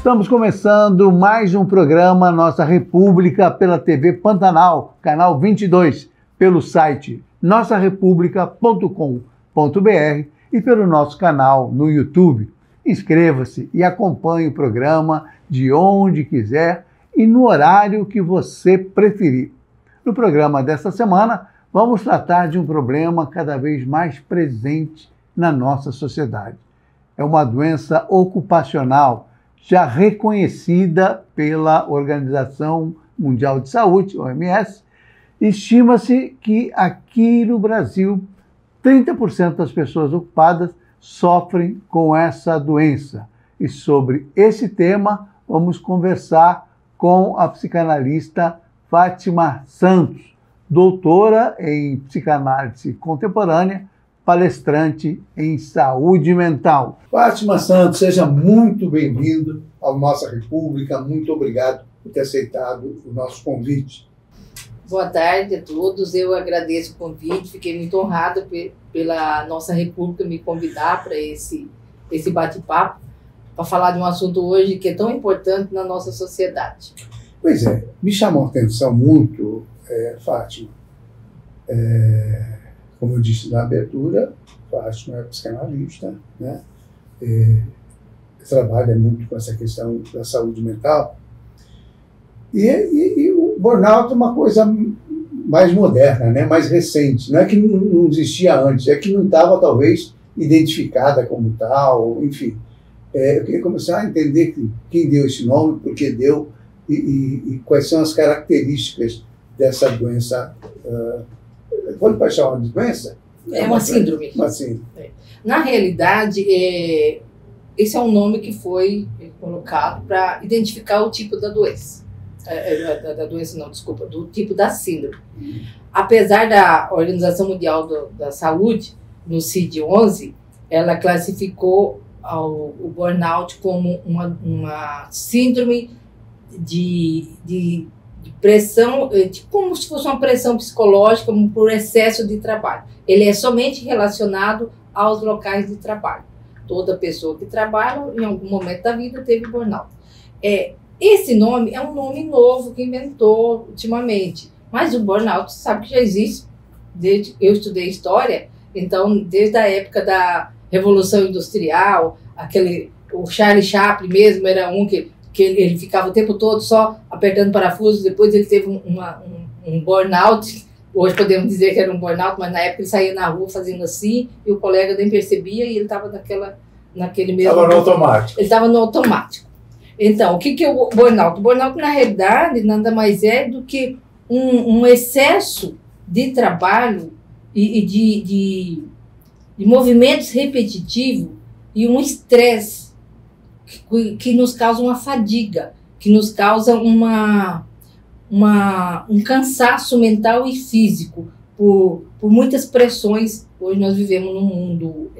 Estamos começando mais um programa Nossa República pela TV Pantanal, canal 22, pelo site nossarepublica.com.br e pelo nosso canal no YouTube. Inscreva-se e acompanhe o programa de onde quiser e no horário que você preferir. No programa desta semana, vamos tratar de um problema cada vez mais presente na nossa sociedade. É uma doença ocupacional, já reconhecida pela Organização Mundial de Saúde, OMS. Estima-se que aqui no Brasil, 30% das pessoas ocupadas sofrem com essa doença. E sobre esse tema, vamos conversar com a psicanalista Fátima Santos, doutora em psicanálise contemporânea, palestrante em saúde mental. Fátima Santos, seja muito bem-vindo ao Nossa República. Muito obrigado por ter aceitado o nosso convite. Boa tarde a todos. Eu agradeço o convite. Fiquei muito honrada pela Nossa República me convidar para esse bate-papo, para falar de um assunto hoje que é tão importante na nossa sociedade. Pois é, me chamou a atenção muito, Fátima. Como eu disse na abertura, Fátima é psicanalista, né? Trabalha muito com essa questão da saúde mental. E o burnout é uma coisa mais moderna, né? Mais recente. Não é que não existia antes, é que não estava, talvez, identificada como tal, enfim. Eu queria começar a entender quem deu esse nome, por que deu, e quais são as características dessa doença. Pode chamar de doença? É uma síndrome. Uma síndrome. Na realidade, esse é um nome que foi colocado para identificar o tipo da doença. Do tipo da síndrome. Apesar da Organização Mundial da Saúde, no CID-11, ela classificou o burnout como uma síndrome de pressão, como se fosse uma pressão psicológica por excesso de trabalho. Ele é somente relacionado aos locais de trabalho. Toda pessoa que trabalha, em algum momento da vida, teve burnout. Esse nome é um nome novo que inventou ultimamente, mas o burnout sabe que já existe. Eu estudei história, então desde a época da Revolução Industrial, o Charlie Chaplin mesmo era um que ele ficava o tempo todo só apertando parafusos, depois ele teve um burnout. Hoje podemos dizer que era um burnout, mas na época ele saía na rua fazendo assim, e o colega nem percebia, e ele estava naquele mesmo... Estava no automático. Ele estava no automático. Então, o que é o burnout? O burnout, na realidade, nada mais é do que um excesso de trabalho e de movimentos repetitivos e um estresse que nos causa uma fadiga, que nos causa um cansaço mental e físico por muitas pressões. Hoje nós vivemos num mundo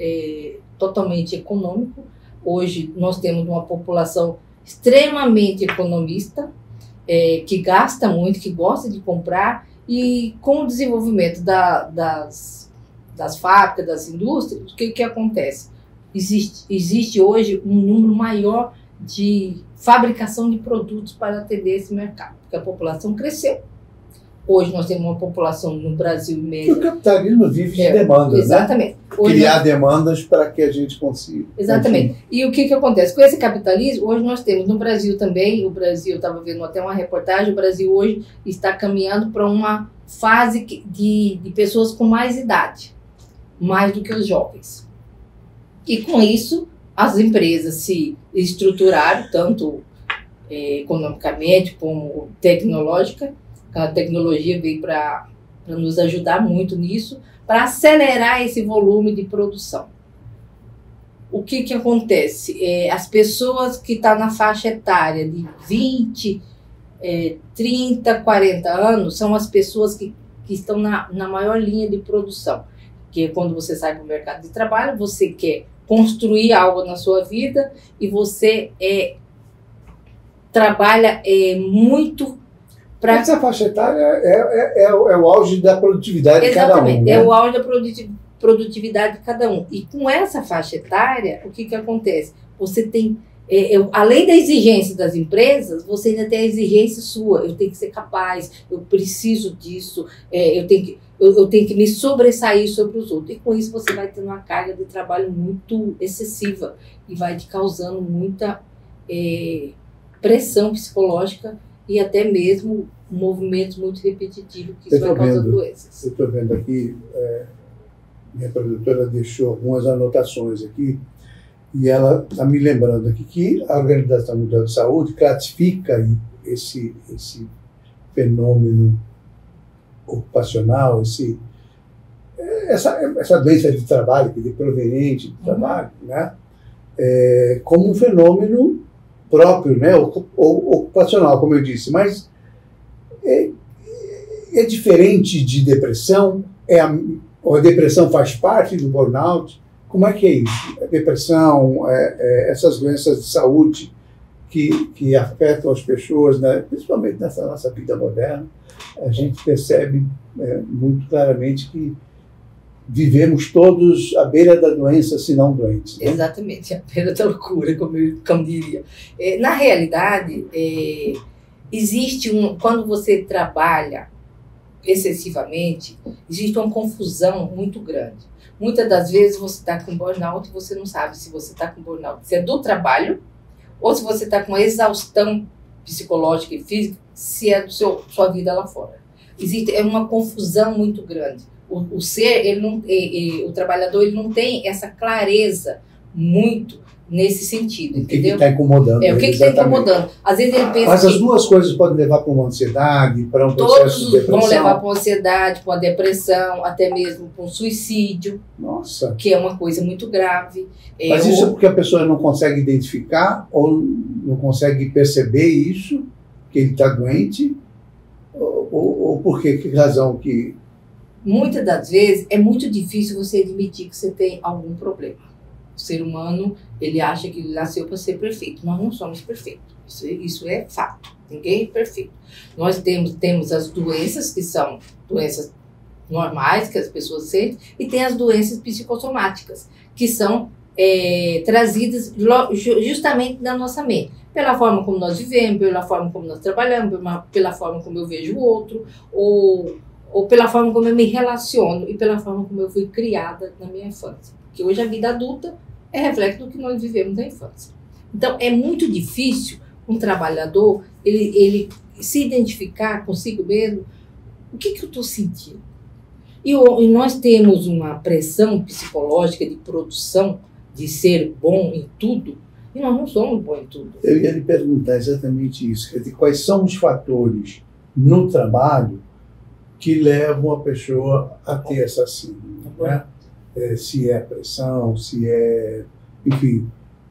totalmente econômico. Hoje nós temos uma população extremamente economista, que gasta muito, que gosta de comprar, e com o desenvolvimento das fábricas, das indústrias, o que acontece? Existe hoje um número maior de fabricação de produtos para atender esse mercado, porque a população cresceu. Hoje nós temos uma população no Brasil média... O capitalismo vive de demandas, exatamente. Né? Criar demandas para que a gente consiga. Exatamente. E o que acontece? Com esse capitalismo, hoje nós temos no Brasil também, eu estava vendo até uma reportagem, o Brasil hoje está caminhando para uma fase de pessoas com mais idade, mais do que os jovens. E com isso, as empresas se estruturaram, tanto economicamente como tecnológica. A tecnologia veio para nos ajudar muito nisso, para acelerar esse volume de produção. O que acontece? As pessoas que estão na faixa etária de 20, 30, 40 anos, são as pessoas que estão na maior linha de produção. Que é quando você sai para o mercado de trabalho, você quer construir algo na sua vida e você trabalha muito para... Essa faixa etária é o auge da produtividade de cada um. Exatamente, né? É o auge da produtividade de cada um. E com essa faixa etária, o que acontece? Você tem além da exigência das empresas, você ainda tem a exigência sua. Eu tenho que ser capaz, eu preciso disso, eu tenho que me sobressair sobre os outros. E com isso você vai tendo uma carga de trabalho muito excessiva e vai te causando muita pressão psicológica e até mesmo movimentos muito repetitivos, que isso vai causando doenças. Eu estou vendo aqui, minha produtora deixou algumas anotações aqui, e ela está me lembrando aqui que a Organização Mundial de Saúde classifica esse fenômeno ocupacional, essa doença de trabalho, de proveniente do trabalho, né? Como um fenômeno próprio, né? Ocupacional, como eu disse, mas é diferente de depressão. A depressão faz parte do burnout. Como é que é isso? A depressão, essas doenças de saúde que afetam as pessoas, né? Principalmente nessa nossa vida moderna, a gente percebe muito claramente que vivemos todos à beira da doença, se não doentes. Né? Exatamente, à beira da loucura, como diria. Na realidade, existe quando você trabalha excessivamente, existe uma confusão muito grande. Muitas das vezes você está com burnout e você não sabe se você está com burnout, se é do trabalho, ou se você está com exaustão psicológica e física, se é sua vida lá fora. Existe uma confusão muito grande. O trabalhador ele não tem essa clareza muito nesse sentido, entendeu? O que está incomodando. O que está incomodando. Às vezes ele pensa. Mas as duas coisas podem levar para uma ansiedade, para um processo de depressão. Todos vão levar para uma ansiedade, para uma depressão, até mesmo para um suicídio. Nossa. Que é uma coisa muito grave. Mas isso é porque a pessoa não consegue identificar ou não consegue perceber isso, que ele está doente? Ou por quê? Que razão que... Muitas das vezes é muito difícil você admitir que você tem algum problema. O ser humano, ele acha que ele nasceu para ser perfeito. Nós não somos perfeitos. Isso é fato. Ninguém é perfeito. Nós temos as doenças, que são doenças normais, que as pessoas sentem, e tem as doenças psicossomáticas, que são trazidas justamente da nossa mente. Pela forma como nós vivemos, pela forma como nós trabalhamos, pela forma como eu vejo o outro, ou pela forma como eu me relaciono e pela forma como eu fui criada na minha infância. Porque hoje a vida adulta é reflexo do que nós vivemos na infância. Então, é muito difícil um trabalhador ele se identificar consigo mesmo. O que eu estou sentindo? E nós temos uma pressão psicológica de produção, de ser bom em tudo, e nós não somos bons em tudo. Eu ia lhe perguntar exatamente isso. Quer dizer, quais são os fatores no trabalho que levam a pessoa a ter essa síndrome, né? Se é pressão, se é, enfim,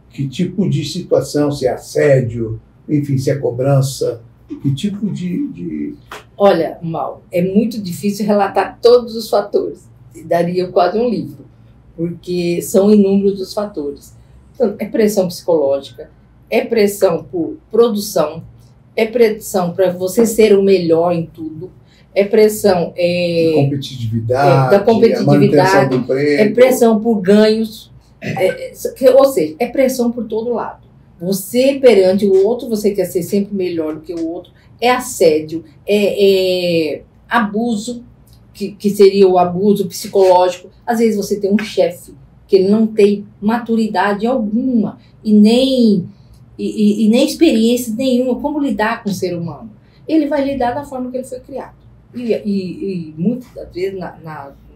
que tipo de situação, se é assédio, enfim, se é cobrança, que tipo de... Olha, Mal, é muito difícil relatar todos os fatores. Daria quase um livro, porque são inúmeros os fatores. Então, é pressão psicológica, é pressão por produção, é pressão para você ser o melhor em tudo, é pressão da competitividade, a manutenção do emprego, é pressão por ganhos, ou seja, é pressão por todo lado. Você perante o outro, você quer ser sempre melhor do que o outro, é assédio, é abuso, que seria o abuso psicológico. Às vezes você tem um chefe que ele não tem maturidade alguma e nem experiência nenhuma como lidar com o ser humano. Ele vai lidar da forma que ele foi criado. E muitas das vezes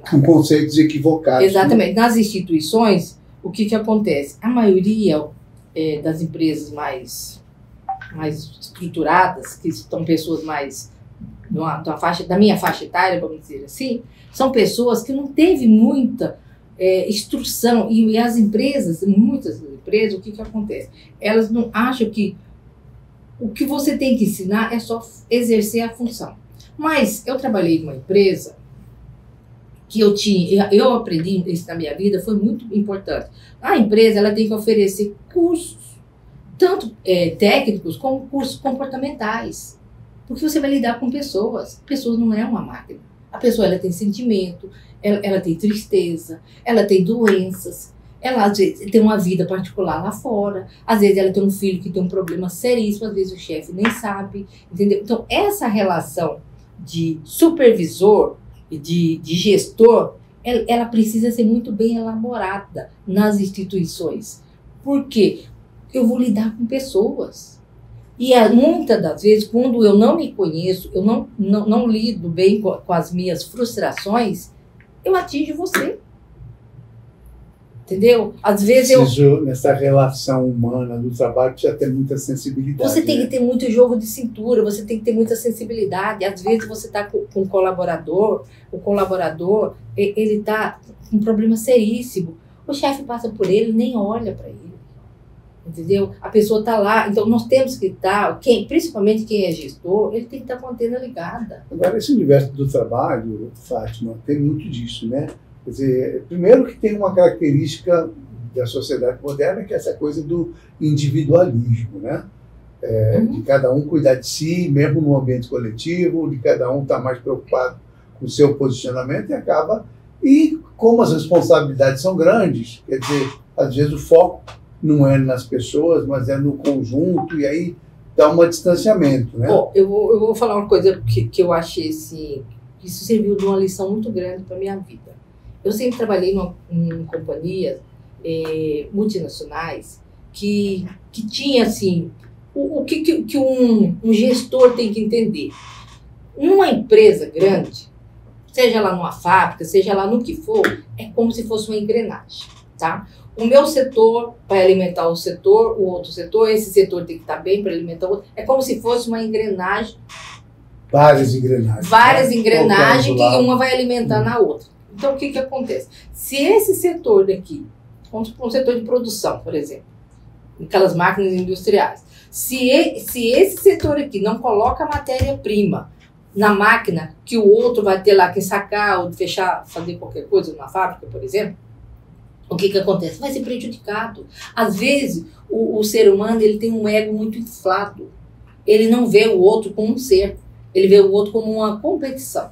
com conceitos equivocados. Exatamente. Né? Nas instituições, o que acontece? A maioria das empresas mais estruturadas, que são pessoas mais da minha faixa etária, vamos dizer assim, são pessoas que não teve muita instrução. E as empresas, muitas empresas, o que acontece? Elas não acham que o que você tem que ensinar é só exercer a função. Mas eu trabalhei numa empresa que eu aprendi isso na minha vida, foi muito importante. A empresa ela tem que oferecer cursos, tanto técnicos como cursos comportamentais, porque você vai lidar com pessoas. Pessoas não é uma máquina. A pessoa ela tem sentimento, ela tem tristeza, ela tem doenças. Ela, às vezes, tem uma vida particular lá fora, às vezes ela tem um filho que tem um problema seríssimo, às vezes o chefe nem sabe, entendeu? Então, essa relação de supervisor e de gestor, ela precisa ser muito bem elaborada nas instituições. Por quê? Porque eu vou lidar com pessoas. E muitas das vezes, quando eu não me conheço, eu não lido bem com as minhas frustrações, eu atingo você. Entendeu? Às vezes nessa relação humana do trabalho, precisa ter muita sensibilidade. Você tem que ter muito jogo de cintura, você tem que ter muita sensibilidade. Às vezes você está com um colaborador, o colaborador, ele está com um problema seríssimo. O chefe passa por ele, nem olha para ele. Entendeu? A pessoa está lá, então nós temos que estar, principalmente quem é gestor, ele tem que estar com a antena ligada. Agora, esse universo do trabalho, Fátima, tem muito disso, né? Quer dizer, primeiro que tem uma característica da sociedade moderna, que é essa coisa do individualismo, né? De cada um cuidar de si, mesmo no ambiente coletivo, de cada um estar mais preocupado com o seu posicionamento e como as responsabilidades são grandes, quer dizer, às vezes o foco não é nas pessoas, mas é no conjunto, e aí dá um distanciamento, né? Bom, eu vou falar uma coisa que eu achei assim, que isso serviu de uma lição muito grande para a minha vida. Eu sempre trabalhei em companhias multinacionais que tinha assim, o que um gestor tem que entender. Numa empresa grande, seja lá numa fábrica, seja lá no que for, é como se fosse uma engrenagem, tá? O meu setor vai alimentar o setor, o outro setor, esse setor tem que estar bem para alimentar o outro. É como se fosse uma engrenagem. Várias engrenagens. Várias engrenagens que uma vai alimentar na outra. Então, o que acontece? Se esse setor daqui, vamos para um setor de produção, por exemplo, aquelas máquinas industriais, se esse setor aqui não coloca a matéria-prima na máquina que o outro vai ter lá que sacar ou fechar, fazer qualquer coisa numa fábrica, por exemplo, o que acontece? Vai ser prejudicado. Às vezes, o ser humano ele tem um ego muito inflado. Ele não vê o outro como um ser. Ele vê o outro como uma competição.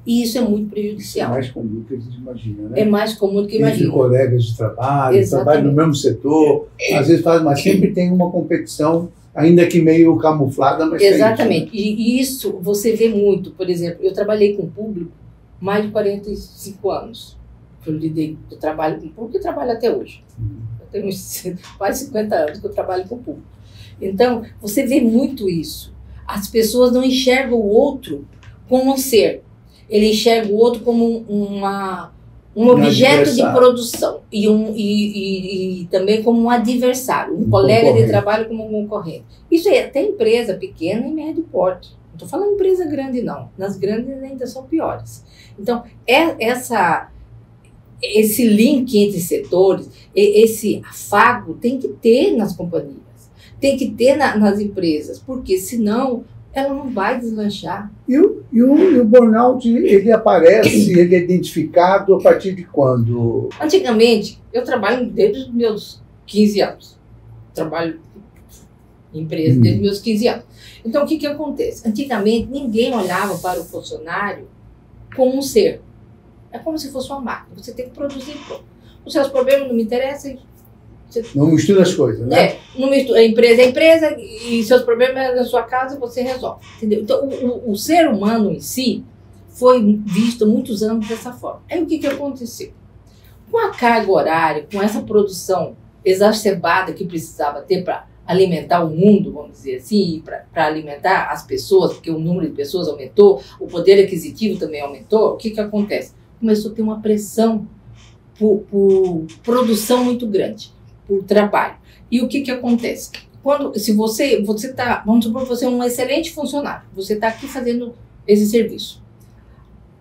E isso é muito prejudicial. Isso é mais comum do que a gente imagina, né? É mais comum do que imagina. Entre colegas de trabalho, trabalham no mesmo setor, às vezes fazem, mas sempre tem uma competição, ainda que meio camuflada, mas exatamente. Tem isso, né? E isso você vê muito. Por exemplo, eu trabalhei com o público mais de 45 anos. Eu trabalho com o público e trabalho até hoje. Eu tenho quase 50 anos que eu trabalho com o público. Então, você vê muito isso. As pessoas não enxergam o outro como um ser. Ele enxerga o outro como um objeto de produção e também como um adversário, um colega de trabalho como um concorrente. Isso é até empresa pequena e médio porte. Não estou falando empresa grande, não. Nas grandes ainda são piores. Então, esse link entre setores, esse afago tem que ter nas companhias, tem que ter nas empresas, porque senão ela não vai deslanchar. E o burnout, ele aparece, ele é identificado a partir de quando? Antigamente, eu trabalho desde os meus 15 anos. Trabalho em empresa desde os meus 15 anos. Então, o que acontece? Antigamente, ninguém olhava para o funcionário como um ser. É como se fosse uma máquina. Você tem que produzir pronto. Os seus problemas não me interessam. Não mistura as coisas, né? Não mistura. A empresa é empresa e seus problemas na sua casa você resolve. Entendeu? Então, o ser humano em si foi visto muitos anos dessa forma. Aí o que aconteceu? Com a carga horária, com essa produção exacerbada que precisava ter para alimentar o mundo, vamos dizer assim, para alimentar as pessoas, porque o número de pessoas aumentou, o poder aquisitivo também aumentou, o que acontece? Começou a ter uma pressão por produção muito grande, por trabalho. E o que acontece? Se você está, vamos supor que você é um excelente funcionário, você está aqui fazendo esse serviço.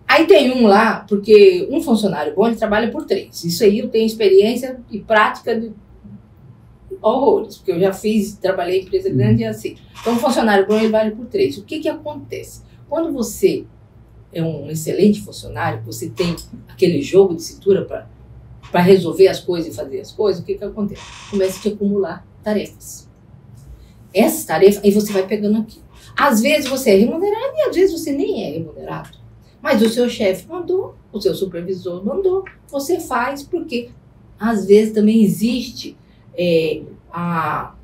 Aí tem um lá, porque um funcionário bom, ele trabalha por 3. Isso aí eu tenho experiência e prática de horrores, porque eu já trabalhei em empresa grande e assim. Então, um funcionário bom, ele vale por 3. O que acontece? Quando você é um excelente funcionário, você tem aquele jogo de cintura para resolver as coisas e fazer as coisas, o que acontece? Começa a te acumular tarefas. Essas tarefas, aí você vai pegando aqui. Às vezes você é remunerado e às vezes você nem é remunerado. Mas o seu chefe mandou, o seu supervisor mandou, você faz porque às vezes também existe a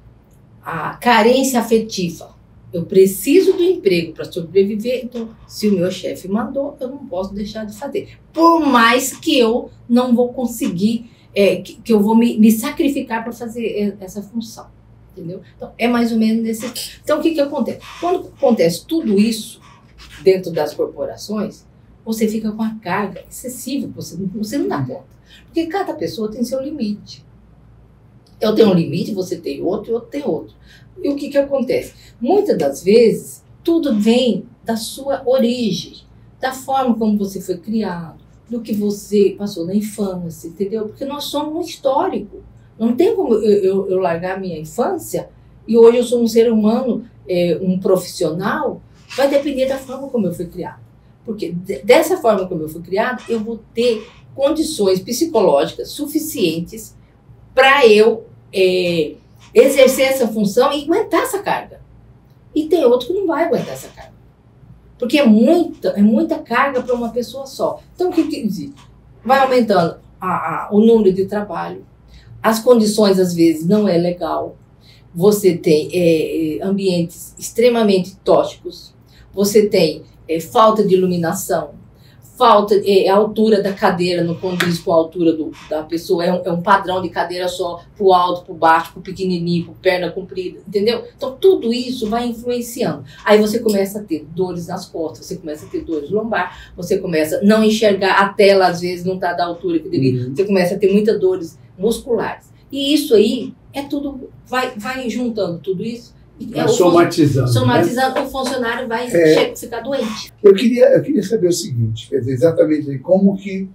carência afetiva. Eu preciso do emprego para sobreviver, então se o meu chefe mandou, eu não posso deixar de fazer. Por mais que eu não vou conseguir, que eu vou me sacrificar para fazer essa função, entendeu? Então é mais ou menos desse. Então o que acontece? Quando acontece tudo isso dentro das corporações, você fica com a carga excessiva, você não dá conta. Porque cada pessoa tem seu limite. Eu tenho um limite, você tem outro e outro tem outro. E o que acontece? Muitas das vezes, tudo vem da sua origem, da forma como você foi criado, do que você passou na infância, entendeu? Porque nós somos um histórico. Não tem como eu largar minha infância e hoje eu sou um ser humano, um profissional, vai depender da forma como eu fui criado. Porque dessa forma como eu fui criado, eu vou ter condições psicológicas suficientes para eu exercer essa função e aguentar essa carga. E tem outro que não vai aguentar essa carga. Porque é muita carga para uma pessoa só. Então, o que diz? Vai aumentando o número de trabalho, as condições, às vezes, não é legal. Você tem ambientes extremamente tóxicos, você tem falta de iluminação, falta, a altura da cadeira não condiz com a altura da pessoa, é um padrão de cadeira só, pro alto, pro baixo, pro pequenininho, pro perna comprida, entendeu? Então tudo isso vai influenciando. Aí você começa a ter dores nas costas, você começa a ter dores lombar, você começa a não enxergar a tela, às vezes não tá da altura que deveria, você começa a ter muitas dores musculares. E isso aí é tudo, vai juntando tudo isso. Somatizando. Somatizando, né? O funcionário vai ficar doente. Eu queria saber o seguinte, quer dizer, exatamente como que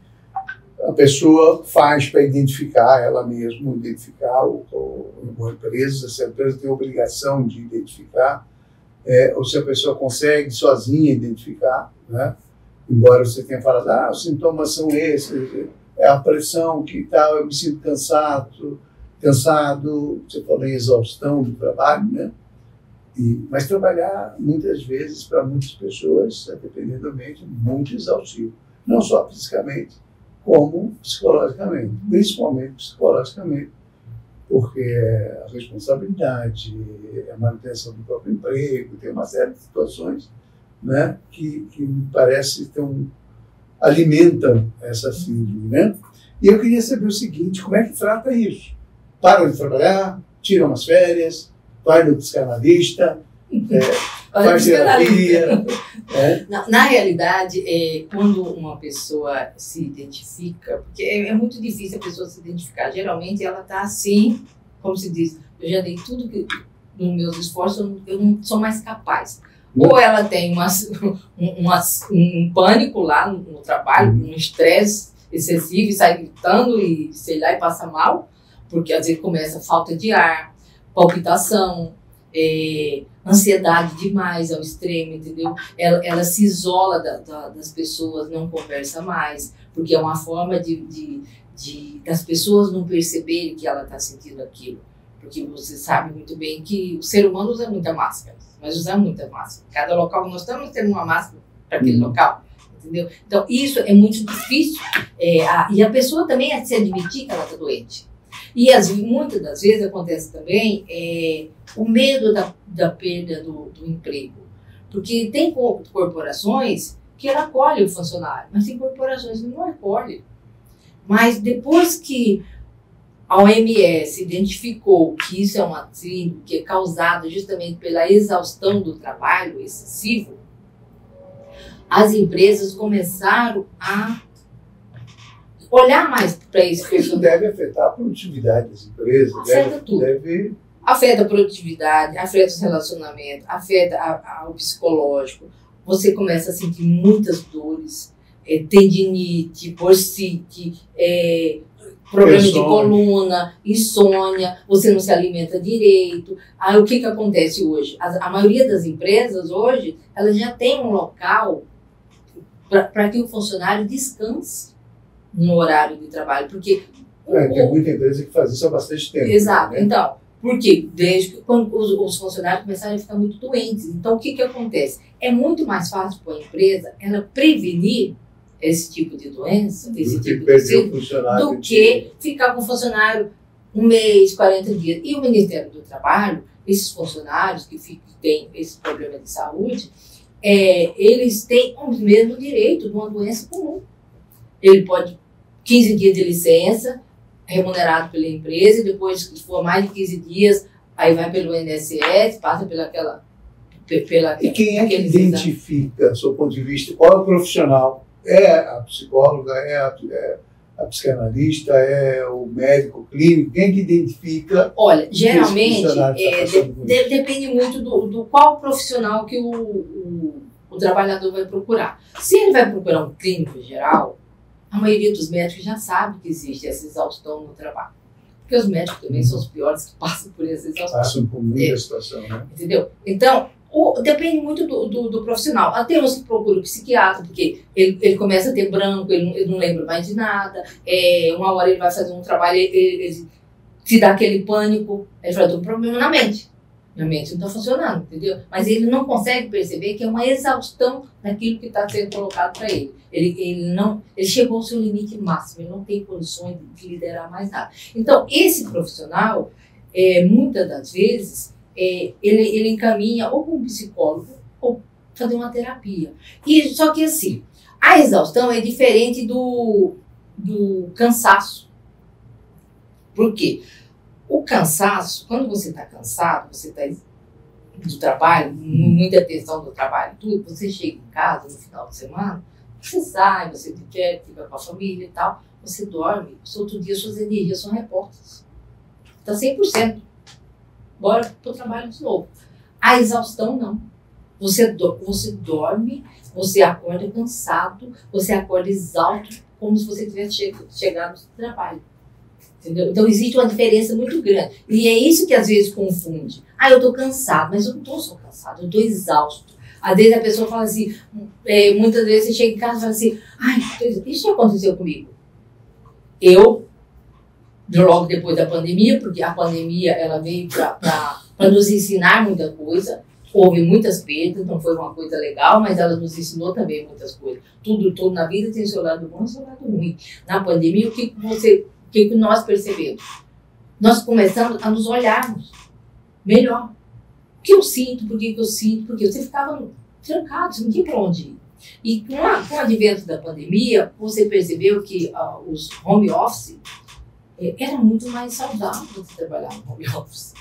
a pessoa faz para identificar ela mesma, identificar uma empresa, se a empresa tem a obrigação de identificar, ou se a pessoa consegue sozinha identificar, né? Embora você tenha falado, os sintomas são esses, é a pressão que tal, eu me sinto cansado, você falou em exaustão do trabalho, né? Mas trabalhar, muitas vezes, para muitas pessoas, dependendo do ambiente, muito exaustivo. Não só fisicamente, como psicologicamente. Principalmente psicologicamente, porque a responsabilidade, a manutenção do próprio emprego, tem uma série de situações, né, que me parece alimentam essa síndrome, né? E eu queria saber o seguinte, como é que trata isso? Para de trabalhar, tira umas férias, vai no psicanalista, faz terapia. Na realidade, quando uma pessoa se identifica, porque é muito difícil a pessoa se identificar, geralmente ela está assim, como se diz, eu já dei tudo que nos meus esforços, eu não sou mais capaz. Ou ela tem um pânico lá no trabalho, um estresse excessivo e sai gritando e sei lá, e passa mal, porque às vezes começa falta de ar, palpitação, ansiedade demais ao extremo, entendeu? Ela se isola das pessoas, não conversa mais, porque é uma forma das pessoas não perceberem que ela está sentindo aquilo. Porque você sabe muito bem que o ser humano usa muita máscara, nós usamos muita máscara. Cada local nós estamos tendo uma máscara para aquele local, entendeu? Então isso é muito difícil, e a pessoa também se admitir que ela está doente. E muitas das vezes acontece também o medo da perda do emprego. Porque tem corporações que ela acolhe o funcionário, mas tem corporações que não acolhem. Mas depois que a OMS identificou que isso é uma síndrome que é causada justamente pela exaustão do trabalho excessivo, as empresas começaram a olhar mais para isso. Isso deve afetar a produtividade das empresas. Afeta tudo. Afeta a produtividade, afeta os relacionamentos, afeta o psicológico. Você começa a sentir muitas dores, tendinite, bursite, problema de coluna, insônia, você não se alimenta direito. Aí o que acontece hoje? A maioria das empresas hoje, elas já tem um local para que o funcionário descanse no horário de trabalho, porque... tem muita empresa que faz isso há bastante tempo. Exato, né? Então, porque desde quando os funcionários começaram a ficar muito doentes, então o que acontece? É muito mais fácil para a empresa ela prevenir esse tipo de doença, esse Do que tipo de perder o síndrome, funcionário do que ficar com o funcionário 1 mês, 40 dias. E o Ministério do Trabalho, esses funcionários que têm esse problema de saúde, eles têm o mesmo direito de uma doença comum. Ele pode 15 dias de licença, remunerado pela empresa, e depois, se for mais de 15 dias, aí vai pelo INSS, passa E quem é que identifica, do seu ponto de vista, qual é o profissional? É a psicóloga, é a psicanalista, é o médico clínico? Quem é que identifica? Olha, geralmente depende muito do qual profissional que o trabalhador vai procurar. Se ele vai procurar um clínico geral, a maioria dos médicos já sabe que existe essa exaustão no trabalho. Porque os médicos também são os piores que passam por essa exaustão. Passam por muita situação, né? Entendeu? Então, depende muito do profissional. Até uns que procuram psiquiatra, porque ele começa a ter branco, ele não lembra mais de nada. Uma hora ele vai fazer um trabalho, ele se dá aquele pânico, ele fala, estou com problema na mente. Minha mente não está funcionando, entendeu? Mas ele não consegue perceber que é uma exaustão daquilo que está sendo colocado para ele. Ele chegou ao seu limite máximo, ele não tem condições de liderar mais nada. Então, esse profissional, muitas das vezes, ele encaminha ou para um psicólogo ou fazer uma terapia. Só que assim, a exaustão é diferente do cansaço. Por quê? O cansaço, quando você está cansado, você está do trabalho, muita tensão do trabalho, tudo, você chega em casa no final de semana, você sai, você quer, fica com a família e tal, você dorme, no outro dia suas energias são repostas. Está 100%. Bora para o trabalho de novo. A exaustão, não. Você dorme, você acorda cansado, você acorda exausto, como se você tivesse chegado do trabalho. Entendeu? Então, existe uma diferença muito grande. E é isso que às vezes confunde. Eu estou cansado, mas eu não estou só cansado, eu estou exausto. Às vezes a pessoa fala assim, muitas vezes você chega em casa e fala assim, isso já aconteceu comigo. Logo depois da pandemia, porque a pandemia ela veio para nos ensinar muita coisa, houve muitas perdas, não foi uma coisa legal, mas ela nos ensinou também muitas coisas. Tudo na vida tem seu lado bom e seu lado ruim. Na pandemia, o que nós percebemos? Nós começamos a nos olharmos melhor. O que eu sinto, por que eu sinto, porque você ficava trancado, você não tinha para onde ir. E com o advento da pandemia, você percebeu que os home office era muito mais saudável você trabalhar no home office.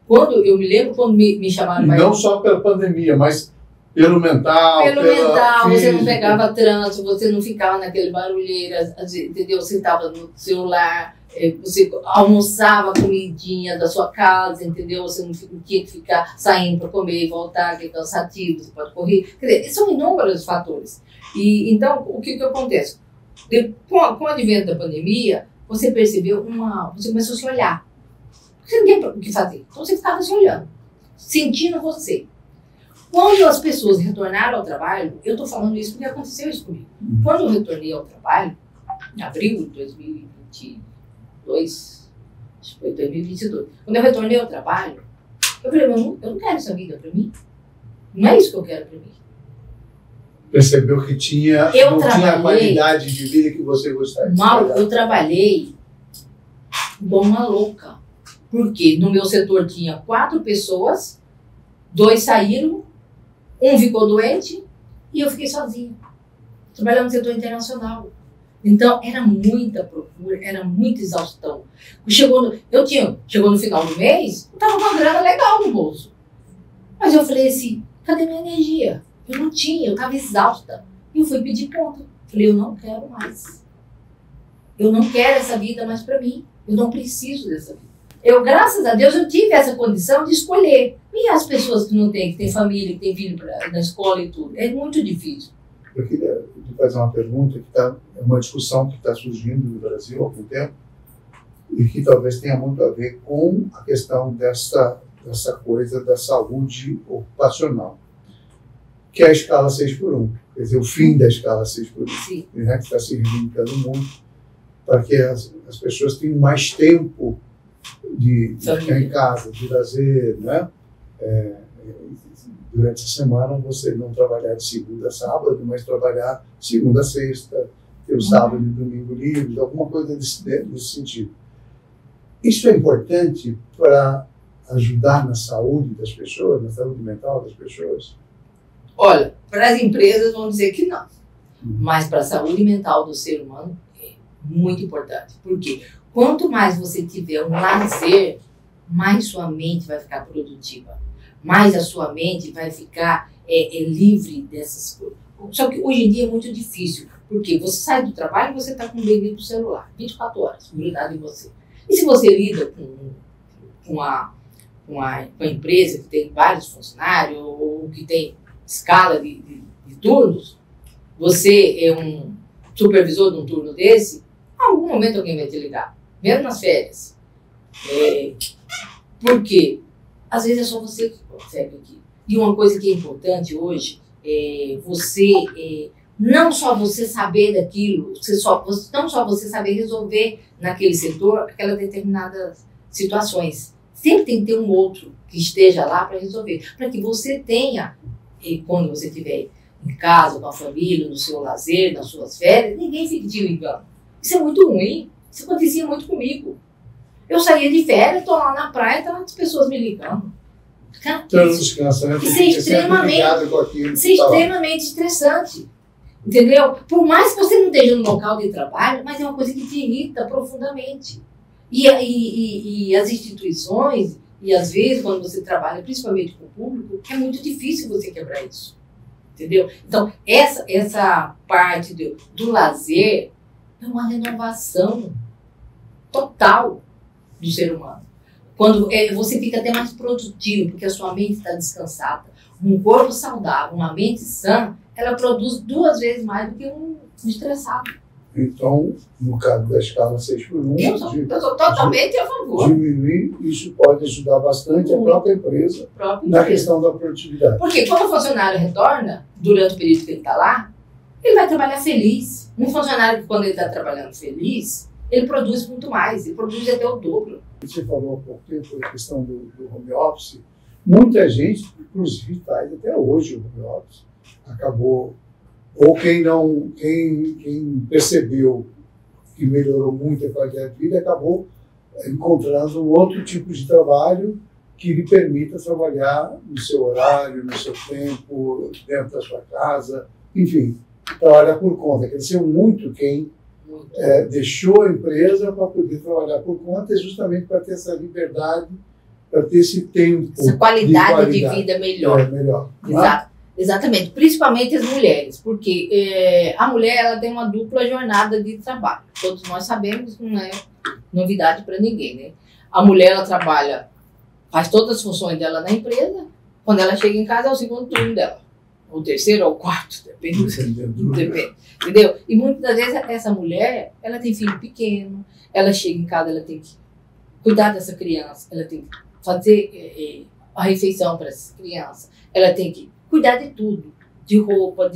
Eu me lembro quando me chamaram... Não só pela pandemia, mas pelo mental, você não pegava trânsito, você não ficava naquele barulheira, entendeu? Você estava no celular, você almoçava a comidinha da sua casa, entendeu? Você não tinha que ficar saindo para comer e voltar, que é cansativo, você pode correr. Quer dizer, são inúmeros fatores. Então, o que acontece? Com o advento da pandemia, você percebeu você começou a se olhar. Você não tinha o que fazer. Então você ficava se olhando, sentindo você. Quando as pessoas retornaram ao trabalho, eu estou falando isso porque aconteceu isso comigo. Quando eu retornei ao trabalho, em abril de 2022, acho que foi 2022, quando eu retornei ao trabalho, eu falei, eu não quero essa vida para mim. Não é isso que eu quero para mim. Percebeu que não tinha a qualidade de vida que você gostaria de trabalhar. Eu trabalhei igual uma louca. Porque no meu setor tinha 4 pessoas, 2 saíram, 1 ficou doente e eu fiquei sozinha. Trabalhando no setor internacional. Então, era muita procura, era muita exaustão. Chegou no final do mês, eu estava com uma grana legal no bolso. Mas eu falei assim, cadê minha energia? Eu não tinha, eu estava exausta. E eu fui pedir conta. Falei, eu não quero mais. Eu não quero essa vida mais para mim. Eu não preciso dessa vida. Graças a Deus, eu tive essa condição de escolher. E as pessoas que não têm, que têm família, que têm filho na escola e tudo, é muito difícil. Eu queria fazer uma pergunta, é uma discussão que está surgindo no Brasil há algum tempo, e que talvez tenha muito a ver com a questão dessa coisa da saúde ocupacional, que é a escala 6x1, quer dizer, o fim da escala 6x1, né, que está se reivindicando muito, para que as pessoas tenham mais tempo de ficar em casa, de lazer, né? durante a semana você não trabalhar de segunda a sábado, mas trabalhar segunda a sexta, ter o sábado e domingo livres, alguma coisa nesse sentido. Isso é importante para ajudar na saúde das pessoas, na saúde mental das pessoas? Olha, para as empresas vão dizer que não, mas para a saúde mental do ser humano é muito importante. Por quê? Quanto mais você tiver um lazer, mais sua mente vai ficar produtiva, mais a sua mente vai ficar livre dessas coisas. Só que hoje em dia é muito difícil, porque você sai do trabalho e você está com o bebê do celular, 24 horas, grudado em você. E se você lida com uma empresa que tem vários funcionários ou que tem escala de turnos, você é um supervisor de um turno desse, em algum momento alguém vai te ligar, mesmo nas férias. Por quê? Às vezes é só você que consegue aqui. E uma coisa que é importante hoje é não só você saber daquilo, não só você saber resolver naquele setor aquelas determinadas situações. Sempre tem que ter um outro que esteja lá para resolver, para que você tenha, quando você estiver em casa, com a família, no seu lazer, nas suas férias, ninguém fique te ligando. Isso é muito ruim. Isso acontecia muito comigo. Eu saía de férias, estou lá na praia, tá as pessoas me ligando. Isso é extremamente estressante. Entendeu? Por mais que você não esteja no local de trabalho, mas é uma coisa que te irrita profundamente. E as instituições, e às vezes quando você trabalha principalmente com o público, é muito difícil você quebrar isso. Entendeu? Então, essa parte do lazer é uma renovação total do ser humano. Quando você fica até mais produtivo, porque a sua mente está descansada. Um corpo saudável, uma mente sã, ela produz 2 vezes mais do que um estressado. Então, no caso da escala 6x1, eu sou totalmente a favor. Diminuir, isso pode ajudar bastante a própria empresa na questão da produtividade. Porque quando o funcionário retorna, durante o período que ele está lá, ele vai trabalhar feliz. Um funcionário que, quando ele está trabalhando feliz, ele produz muito mais, ele produz até o dobro. Você falou há pouco tempo a questão do home office. Muita gente, inclusive, faz até hoje o home office. Acabou, ou quem percebeu que melhorou muito a qualidade de vida, acabou encontrando um outro tipo de trabalho que lhe permita trabalhar no seu horário, no seu tempo, dentro da sua casa, enfim, trabalhar por conta. Cresceu muito quem deixou a empresa para poder trabalhar por conta, justamente para ter essa liberdade, para ter esse tempo. Essa qualidade de vida melhor. Melhor. Exato. Exatamente, principalmente as mulheres, porque a mulher ela tem uma dupla jornada de trabalho. Todos nós sabemos, não é novidade para ninguém, né? A mulher ela trabalha, faz todas as funções dela na empresa, quando ela chega em casa é o segundo turno dela, ou o terceiro ou o quarto, depende. Entendeu? E muitas das vezes essa mulher, ela tem filho pequeno, ela chega em casa, ela tem que cuidar dessa criança, ela tem que fazer a refeição para essa criança, ela tem que cuidar de tudo, de roupa,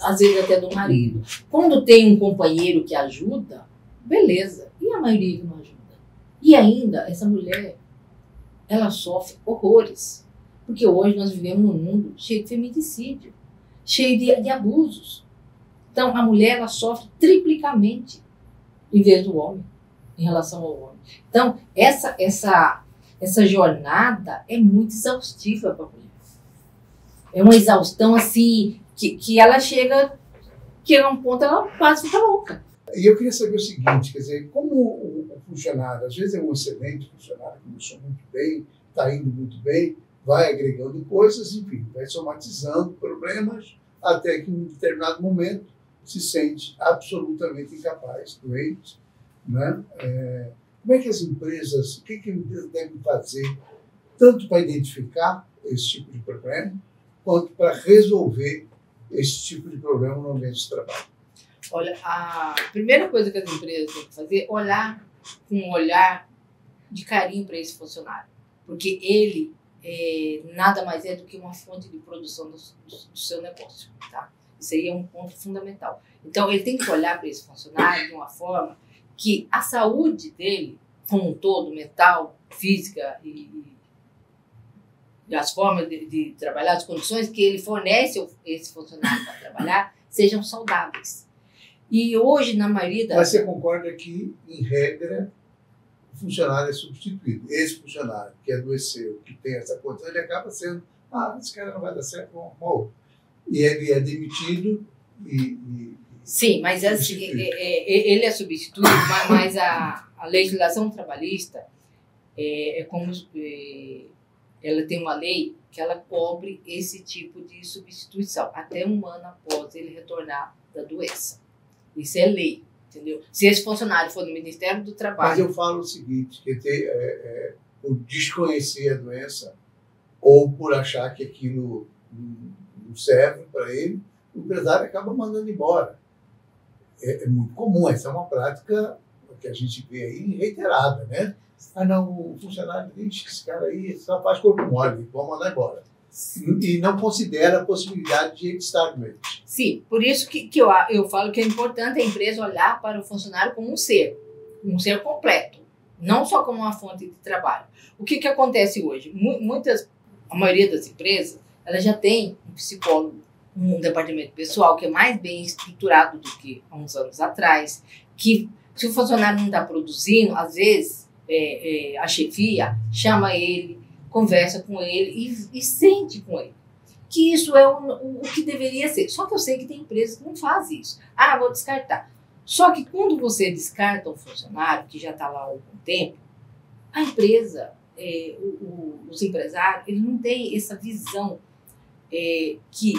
às vezes até do marido. Quando tem um companheiro que ajuda, beleza. E a maioria que não ajuda? E ainda, essa mulher, ela sofre horrores. Porque hoje nós vivemos num mundo cheio de feminicídio, cheio de abusos. Então, a mulher, ela sofre triplicamente em vez do homem, em relação ao homem. Então, essa jornada é muito exaustiva para a mulher. É uma exaustão, assim, que ela chega a um ponto, ela quase fica louca. E eu queria saber o seguinte, quer dizer, como o funcionário, às vezes é um excelente funcionário, começou muito bem, está indo muito bem, vai agregando coisas, enfim, vai somatizando problemas, até que em um determinado momento se sente absolutamente incapaz, doente, né? Como é que as empresas, o que as empresas devem fazer, tanto para identificar esse tipo de problema, quanto para resolver esse tipo de problema no ambiente de trabalho? Olha, a primeira coisa que as empresas têm que fazer é olhar com um olhar de carinho para esse funcionário. Porque ele nada mais é do que uma fonte de produção do seu negócio. Tá? Isso aí é um ponto fundamental. Então, ele tem que olhar para esse funcionário de uma forma que a saúde dele, como um todo, mental, física as formas de trabalhar, as condições que ele fornece esse funcionário para trabalhar sejam saudáveis. E hoje, na maioria das... Mas você concorda que, em regra, o funcionário é substituído. Esse funcionário que adoeceu, que tem essa condição, ele acaba sendo, esse cara não vai dar certo, bom. E ele é demitido e sim, mas assim, ele é substituído, mas a legislação trabalhista é como... ela tem uma lei que ela cobre esse tipo de substituição, até 1 ano após ele retornar da doença. Isso é lei, entendeu? Se esse funcionário for no Ministério do Trabalho... Mas eu falo o seguinte, que por desconhecer a doença ou por achar que aquilo não serve para ele, o empresário acaba mandando embora. É muito comum, essa é uma prática que a gente vê aí reiterada, né? Não, o funcionário diz que esse cara aí só faz corpo mole, vamos mandar embora. E não considera a possibilidade de ele estar doente. Sim, por isso que eu falo que é importante a empresa olhar para o funcionário como um ser completo, não só como uma fonte de trabalho. O que acontece hoje? A maioria das empresas, ela já tem um psicólogo, um departamento pessoal que é mais bem estruturado do que há uns anos atrás, que se o funcionário não está produzindo, às vezes a chefia chama ele, conversa com ele e sente com ele. Que isso é o que deveria ser. Só que eu sei que tem empresas que não fazem isso. Vou descartar. Só que quando você descarta um funcionário que já está lá há algum tempo, a empresa, os empresários, eles não têm essa visão que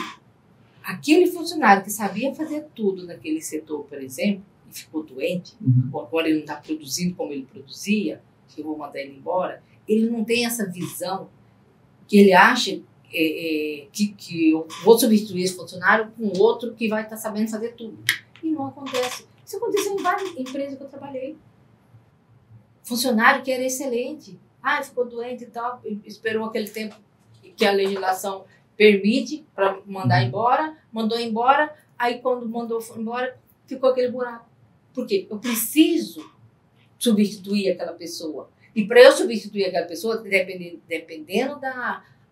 aquele funcionário que sabia fazer tudo naquele setor, por exemplo, e ficou doente, ou agora ele não está produzindo como ele produzia, que eu vou mandar ele embora, ele não tem essa visão que ele acha que eu vou substituir esse funcionário com outro que vai estar sabendo fazer tudo. E não acontece. Isso aconteceu em várias empresas que eu trabalhei. Funcionário que era excelente. Ficou doente e tal, esperou aquele tempo que a legislação permite para mandar embora, mandou embora, aí quando mandou embora, ficou aquele buraco. Por quê? Eu preciso substituir aquela pessoa. E para eu substituir aquela pessoa, dependendo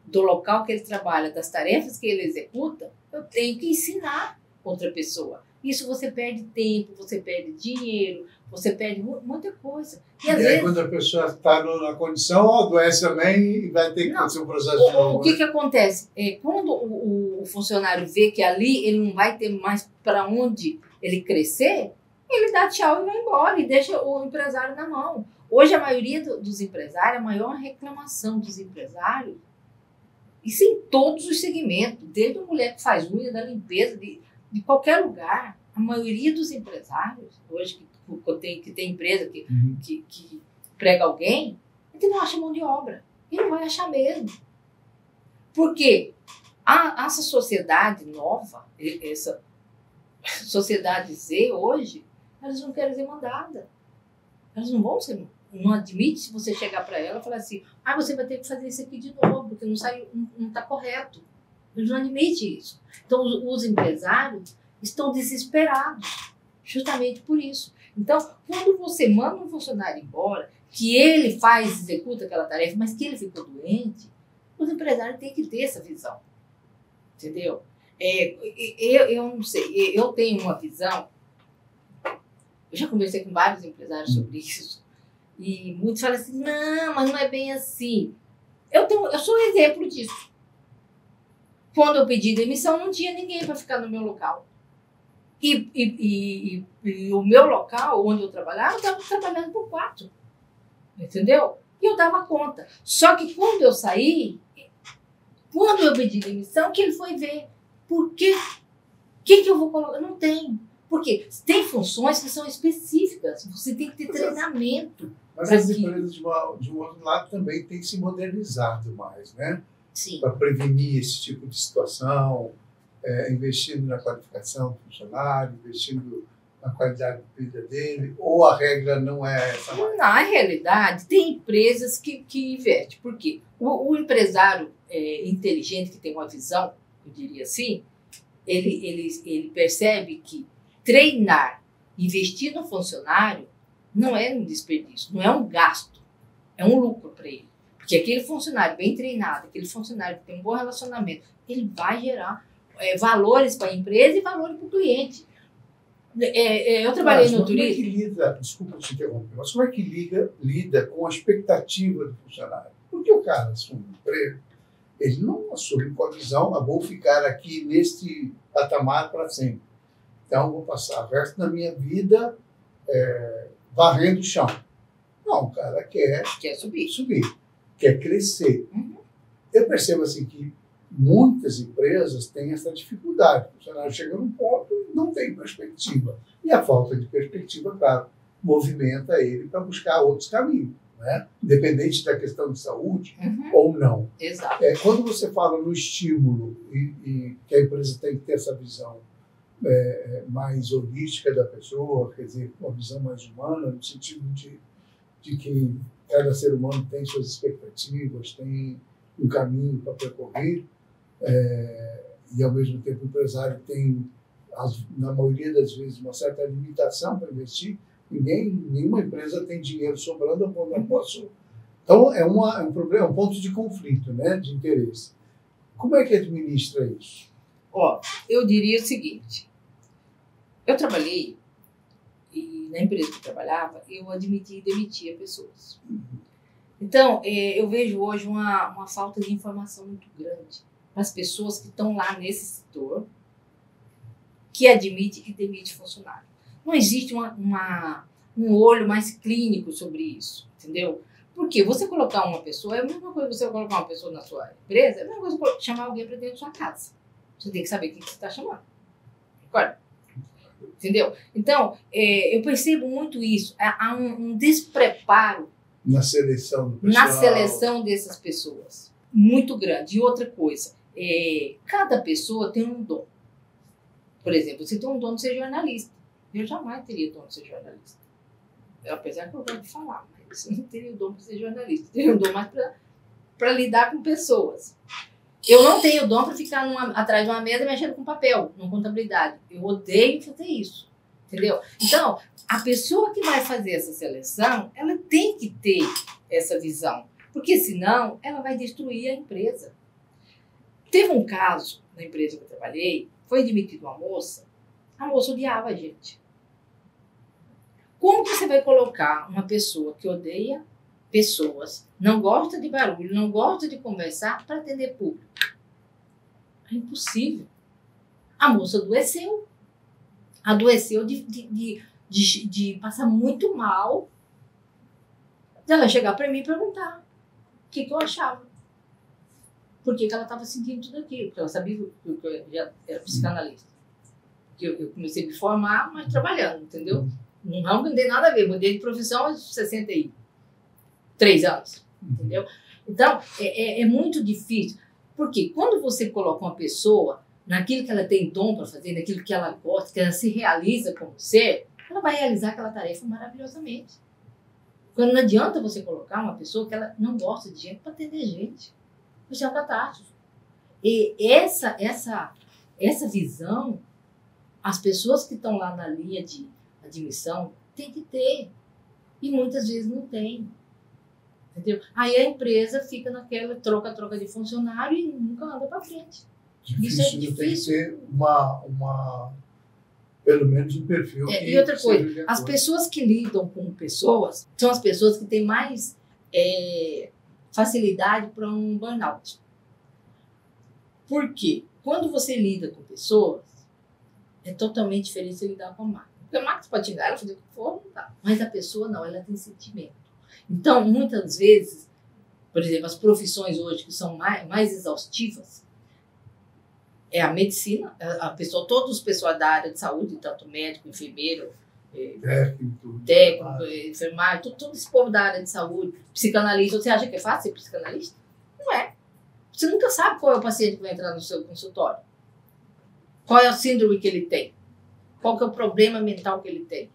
do local que ele trabalha, das tarefas que ele executa, eu tenho que ensinar outra pessoa. Isso você perde tempo, você perde dinheiro, você perde muita coisa. E às vezes, quando a pessoa está na condição, adoece também e vai ter que fazer um processo de novo. O que acontece? Quando o funcionário vê que ali ele não vai ter mais para onde ele crescer, ele dá tchau e vai embora e deixa o empresário na mão. Hoje, a maioria dos empresários, a maior reclamação dos empresários, isso em todos os segmentos, desde a mulher que faz unha, da limpeza, de qualquer lugar, a maioria dos empresários, hoje que tem empresa que prega alguém, ele não acha mão de obra. Ele não vai achar mesmo. Porque essa sociedade nova, essa sociedade Z hoje, elas não querem ser mandadas. Elas não vão ser, não admite se você chegar para ela e falar assim, você vai ter que fazer isso aqui de novo, porque não está correto. Eles não admitem isso. Então, os empresários estão desesperados, justamente por isso. Então, quando você manda um funcionário embora, que ele executa aquela tarefa, mas que ele ficou doente, os empresários têm que ter essa visão. Entendeu? Eu não sei, eu tenho uma visão, eu já conversei com vários empresários sobre isso, e muitos falam assim, não, mas não é bem assim. Eu sou um exemplo disso. Quando eu pedi demissão, não tinha ninguém para ficar no meu local. E o meu local, onde eu trabalhava, eu estava trabalhando por 4. Entendeu? E eu dava conta. Só que quando eu saí, quando eu pedi demissão, que ele foi ver. Por quê? O que eu vou colocar? Não tem. Porque tem funções que são específicas. Você tem que ter treinamento. Mas as empresas, de um outro lado, também têm se modernizado mais, né? Sim. Para prevenir esse tipo de situação, investindo na qualificação do funcionário, investindo na qualidade de vida dele, ou a regra não é essa? Na realidade, tem empresas que investem. Por quê? O empresário inteligente, que tem uma visão, eu diria assim, ele percebe que treinar, investir no funcionário, não é um desperdício, não é um gasto, é um lucro para ele. Porque aquele funcionário bem treinado, aquele funcionário que tem um bom relacionamento, ele vai gerar valores para a empresa e valores para o cliente. Eu trabalhei no turismo. Como é que lida, desculpa te interromper, mas como é que lida com a expectativa do funcionário? Porque o cara assume um emprego, ele não assume com a visão, vou ficar aqui neste patamar para sempre. Então, vou passar o resto da minha vida varrendo o chão. Não, o cara quer subir, quer crescer. Uhum. Eu percebo assim que muitas empresas têm essa dificuldade. O funcionário chega num ponto e não tem perspectiva. E a falta de perspectiva, claro, movimenta ele para buscar outros caminhos, né? Independente da questão de saúde ou não. Exato. Quando você fala no estímulo e que a empresa tem que ter essa visão mais holística da pessoa, quer dizer, uma visão mais humana, no sentido de que cada ser humano tem suas expectativas, tem um caminho para percorrer, e ao mesmo tempo o empresário tem, na maioria das vezes, uma certa limitação para investir. Nenhuma empresa tem dinheiro sobrando, eu não posso. Então é um problema, um ponto de conflito, né, de interesse. Como é que administra isso? Eu diria o seguinte: eu trabalhei e na empresa que eu trabalhava, eu admitia e demitia pessoas. Então, eu vejo hoje uma falta de informação muito grande para as pessoas que estão lá nesse setor, que admite e demite funcionário. Não existe um olho mais clínico sobre isso, entendeu? Porque você colocar uma pessoa, é a mesma coisa que você colocar uma pessoa na sua empresa, é a mesma coisa que chamar alguém para dentro da sua casa. Você tem que saber quem que você está chamando. Concorda? Entendeu? Então, eu percebo muito isso. Há um despreparo na seleção do pessoal. Na seleção dessas pessoas. Muito grande. E outra coisa, cada pessoa tem um dom. Por exemplo, você tem um dom de ser jornalista. Eu jamais teria dom de ser jornalista. Apesar que eu gosto de falar, mas eu não teria o dom de ser jornalista. Eu teria um dom mais para lidar com pessoas. Eu não tenho dom para ficar atrás de uma mesa mexendo com papel, com contabilidade. Eu odeio fazer isso. Entendeu? Então, a pessoa que vai fazer essa seleção, ela tem que ter essa visão. Porque senão, ela vai destruir a empresa. Teve um caso na empresa que eu trabalhei, foi demitida uma moça, a moça odiava a gente. Como que você vai colocar uma pessoa que odeia pessoas, não gosta de barulho, não gosta de conversar para atender público? É impossível. A moça adoeceu. Adoeceu de passar muito mal. Ela chegar para mim e perguntar o que eu achava. Por que ela estava sentindo tudo aquilo? Porque ela sabia que eu já era psicanalista. Que eu comecei a me formar, mas trabalhando, entendeu? Não tem nada a ver. Mudei de profissão aos 63 anos, entendeu? Então, é muito difícil. Porque quando você coloca uma pessoa naquilo que ela tem dom para fazer, naquilo que ela gosta, que ela se realiza como ser, ela vai realizar aquela tarefa maravilhosamente. Quando não adianta você colocar uma pessoa que ela não gosta de gente para atender gente. Isso é uma catástrofe. E essa visão, as pessoas que estão lá na linha de admissão têm que ter. E muitas vezes não tem. Entendeu? Aí a empresa fica naquela troca de funcionário e nunca anda para frente. Isso é difícil. Tem que ter pelo menos um perfil. E outra coisa, as pessoas que lidam com pessoas são as pessoas que têm mais facilidade para um burnout. Por quê? Quando você lida com pessoas, é totalmente diferente de lidar com a máquina. Porque a máquina pode xingar, ela fazer o que for, não dá. Mas a pessoa não, ela tem sentimento. Então, muitas vezes, por exemplo, as profissões hoje que são mais exaustivas, é a medicina, todos os pessoal da área de saúde, tanto médico, enfermeiro, técnico, enfermagem, todo esse povo da área de saúde, psicanalista. Você acha que é fácil ser psicanalista? Não é. Você nunca sabe qual é o paciente que vai entrar no seu consultório. Qual é a síndrome que ele tem. Qual que é o problema mental que ele tem.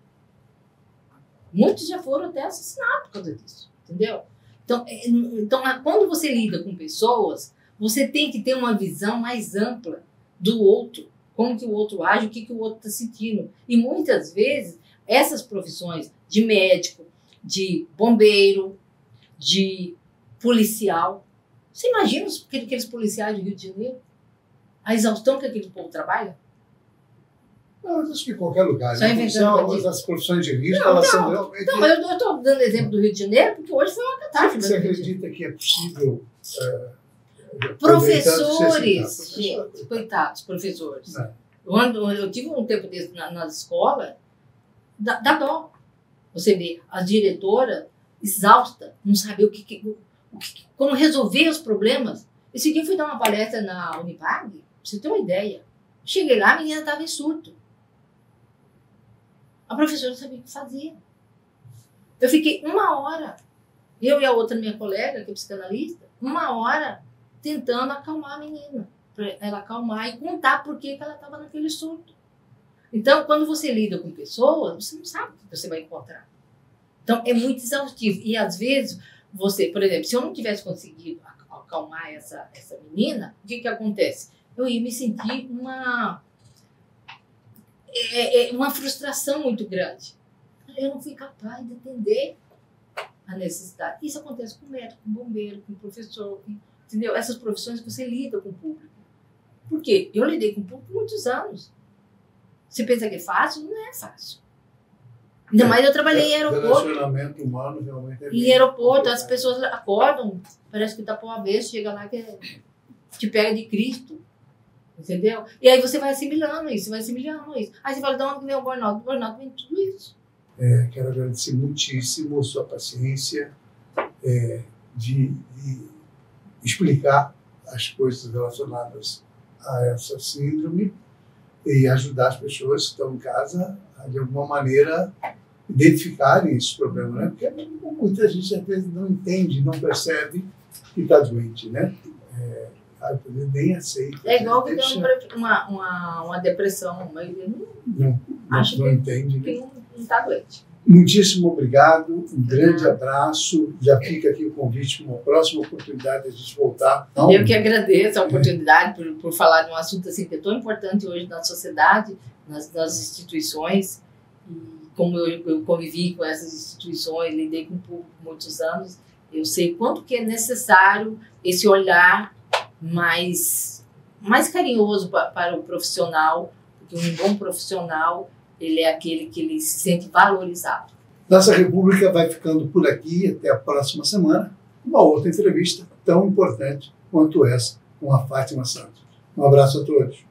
Muitos já foram até assassinados por causa disso. Entendeu? Então, quando você lida com pessoas, você tem que ter uma visão mais ampla do outro. Como que o outro age, o que o outro está sentindo. E muitas vezes, essas profissões de médico, de bombeiro, de policial. Você imagina aqueles policiais do Rio de Janeiro? A exaustão que aquele povo trabalha? Não, acho que em qualquer lugar. Só inventando as profissões de risco, elas são realmente... Não, mas eu estou dando exemplo do Rio de Janeiro, porque hoje foi uma catástrofe. Você acredita que é possível... Professores, gente, coitados, professores. Não. Eu tive um tempo desse nas escolas, dá dó. Você vê a diretora exausta, não saber como resolver os problemas. Esse dia eu fui dar uma palestra na Unipag, pra você ter uma ideia. Cheguei lá, a menina estava em surto. A professora não sabia o que fazer. Eu fiquei 1 hora, eu e a outra minha colega, que é psicanalista, 1 hora tentando acalmar a menina, para ela acalmar e contar por que ela estava naquele surto. Então, quando você lida com pessoas, você não sabe o que você vai encontrar. Então, é muito exaustivo. E, às vezes, você, por exemplo, se eu não tivesse conseguido acalmar essa menina, o que acontece? Eu ia me sentir uma frustração muito grande. Eu não fui capaz de entender a necessidade. Isso acontece com médico, com bombeiro, com professor, entendeu? Essas profissões que você lida com o público. Por quê? Eu lidei com o público por muitos anos. Você pensa que é fácil? Não é fácil. Ainda mais eu trabalhei em aeroporto. Relacionamento humano realmente é em aeroporto, as pessoas acordam, parece que tá por uma vez, chega lá que te pega de Cristo. Entendeu? E aí você vai assimilando isso, Aí você fala, de onde vem o burnout? O burnout vem de tudo isso. Quero agradecer muitíssimo a sua paciência de explicar as coisas relacionadas a essa síndrome e ajudar as pessoas que estão em casa a, de alguma maneira, identificarem esse problema, né? Porque muita gente, às vezes, não entende, não percebe que está doente, né? Nem aceita. É igual que tem uma depressão, mas não entende. Que não está doente. Muitíssimo obrigado, um grande abraço. Já fica aqui o convite para uma próxima oportunidade de a gente voltar. Eu que agradeço a oportunidade por falar de um assunto assim que é tão importante hoje na sociedade, nas instituições. E como eu convivi com essas instituições, lidei com o público por muitos anos, eu sei quanto que é necessário esse olhar mais carinhoso para o profissional, porque um bom profissional, ele é aquele que ele se sente valorizado. Nossa República vai ficando por aqui até a próxima semana, uma outra entrevista tão importante quanto essa com a Fátima Santos. Um abraço a todos.